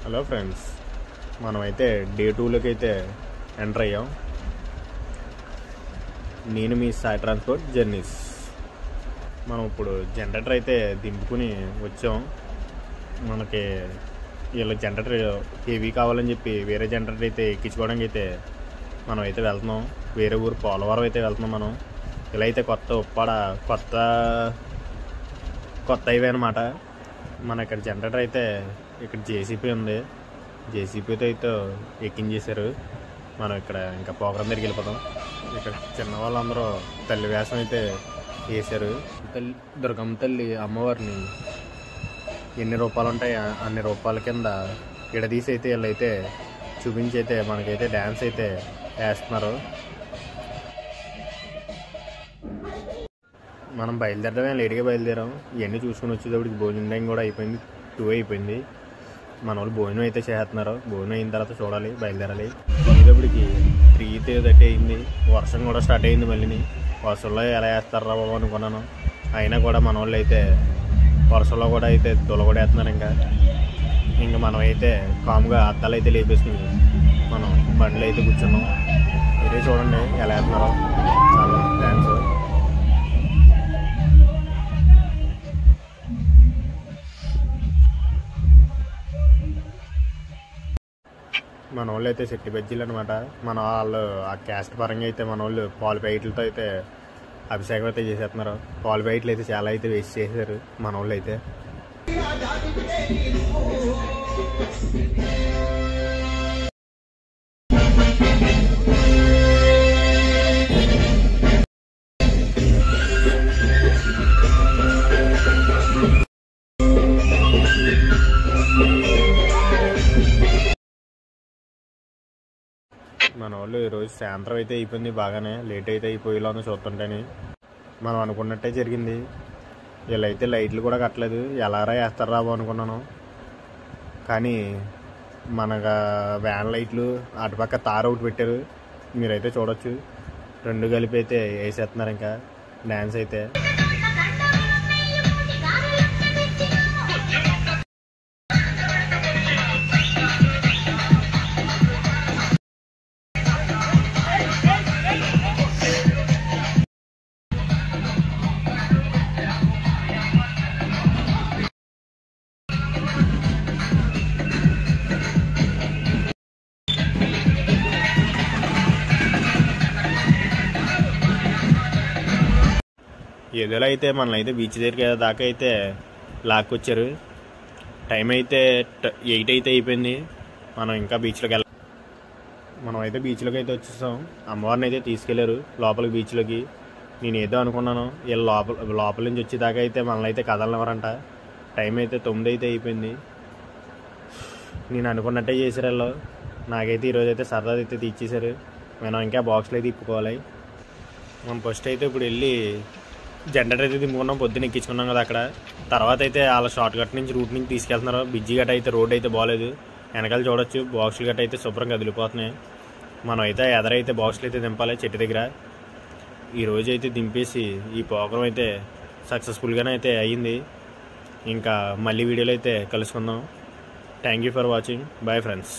Hello friends, మనమైతే day 2లోకి అయితే enter అయ్యాం. నేను మీ సాయి ట్రాన్స్పోర్ట్ జర్నీస్. మనం ఇప్పుడు జనరేటర్ అయితే దింపుకుని వచ్చాం. మనకి వీళ్ళ జనరేటర్ హెవీ కావాలని చెప్పి వేరే జనరేటర్ అయితే ఎక్కించుకోవడానికి అయితే మనం అయితే వెళ్తున్నాం. వేరే ఊరు పోలవరం అయితే వెళ్తున్నాం. మనం ఇలా అయితే ఉప్పాడ కొత్త హైవే అనమాట. మన ఇక్కడ జనరేటర్ అయితే ఇక్కడ జేసీపీ ఉంది. జేసీపీతో అయితే ఎక్కించేశారు. మనం ఇక్కడ ఇంకా ప్రోగ్రాం దగ్గరికి వెళ్ళిపోతాం. ఇక్కడ చిన్నవాళ్ళందరూ తల్లి వేషం అయితే వేశారు. దుర్గమ్మ తల్లి అమ్మవారిని ఎన్ని రూపాయలు ఉంటాయి అన్ని రూపాయల కింద విడదీసి అయితే వీళ్ళైతే చూపించి అయితే మనకైతే డ్యాన్స్ అయితే వేస్తున్నారు. మనం బయలుదేరడమే లేట్గా బయలుదేరాం. ఇవన్నీ చూసుకుని వచ్చేటప్పటికి భోజనం టైం కూడా అయిపోయింది. 2 అయిపోయింది. మన వాళ్ళు భోజనం అయితే చేస్తున్నారు. భోజనం అయిన తర్వాత చూడాలి, బయలుదేరాలి. వచ్చేటప్పటికి 3:30 అయింది. వర్షం కూడా స్టార్ట్ అయింది. మళ్ళీ వర్షంలో ఎలా వేస్తారా బాబు అనుకున్నాను. అయినా కూడా మన వాళ్ళు అయితే వర్షంలో కూడా అయితే దొలగొడేస్తున్నారు. ఇంకా మనం అయితే కామ్గా అద్దాలు అయితే లేపేసుకుని మనం బండ్లు అయితే కూర్చున్నాం. మీరే చూడండి ఎలా వేస్తున్నారో. చాలా థ్యాంక్స్. మన వాళ్ళు అయితే సెట్టి బజ్జీలు అనమాట. మన వాళ్ళు ఆ క్యాస్ట్ పరంగా అయితే మన వాళ్ళు పాలు ప్యాకెట్లతో అయితే అభిషేకం అయితే చేసేస్తున్నారు. పాలు ప్యాకెట్లు అయితే చాలా అయితే వేస్ట్ చేశారు మన వాళ్ళు అయితే. మన వాళ్ళు ఈరోజు సాయంత్రం అయితే అయిపోయింది. బాగానే లేట్ అయితే అయిపోయేలా ఉంది చూస్తుంటేనే. మనం అనుకున్నట్టే జరిగింది. వీళ్ళైతే లైట్లు కూడా కట్టలేదు. ఎలారా వేస్తారు రాబో అనుకున్నాను. కానీ మనకు వ్యాన్ లైట్లు అటుపక్క తారు ఒకటి పెట్టారు. మీరైతే చూడొచ్చు. 2 కలిపి అయితే వేసేస్తున్నారు. ఇంకా డ్యాన్స్ అయితే ఏదోలా అయితే మనల్ని అయితే బీచ్ దగ్గరికి దాకా అయితే లాక్కొచ్చారు. టైం అయితే 8 అయితే అయిపోయింది. మనం ఇంకా బీచ్లోకి మనం అయితే బీచ్లోకి అయితే వచ్చేసాం. అమ్మవారిని అయితే తీసుకెళ్లారు లోపలికి బీచ్లోకి. నేను ఏదో అనుకున్నాను. వీళ్ళు లోపల నుంచి వచ్చేదాకా అయితే మనల్ని అయితే కదలనివ్వరంట. టైం అయితే 9 అయితే అయిపోయింది. నేను అనుకున్నట్టే చేశారు వీళ్ళు. నాకైతే ఈరోజు అయితే సరదా అయితే తీర్చేశారు. మనం ఇంకా బాక్స్లో అయితే తిప్పుకోవాలి. మనం ఫస్ట్ అయితే ఇప్పుడు వెళ్ళి జనరేటర్ అయితే దింపుకున్నాం. పొద్దున్న ఎక్కించుకున్నాం కదా అక్కడ. తర్వాత అయితే వాళ్ళ షార్ట్ కట్ నుంచి రూట్ నుంచి తీసుకెళ్తున్నారు. బిజ్జి గట్ట అయితే రోడ్ అయితే బాగాలేదు. వెనకాల చూడొచ్చు బాక్సులు గట్ట అయితే శుభ్రంగా కదిలిపోతున్నాయి. మనం అయితే ఎదరైతే బాక్సులు అయితే దింపాలి చెట్టు దగ్గర. ఈరోజు అయితే దింపేసి ఈ ప్రోగ్రాం అయితే సక్సెస్ఫుల్గానే అయితే అయ్యింది. ఇంకా మళ్ళీ వీడియోలో అయితే కలుసుకుందాం. Thank you for watching. Bye friends.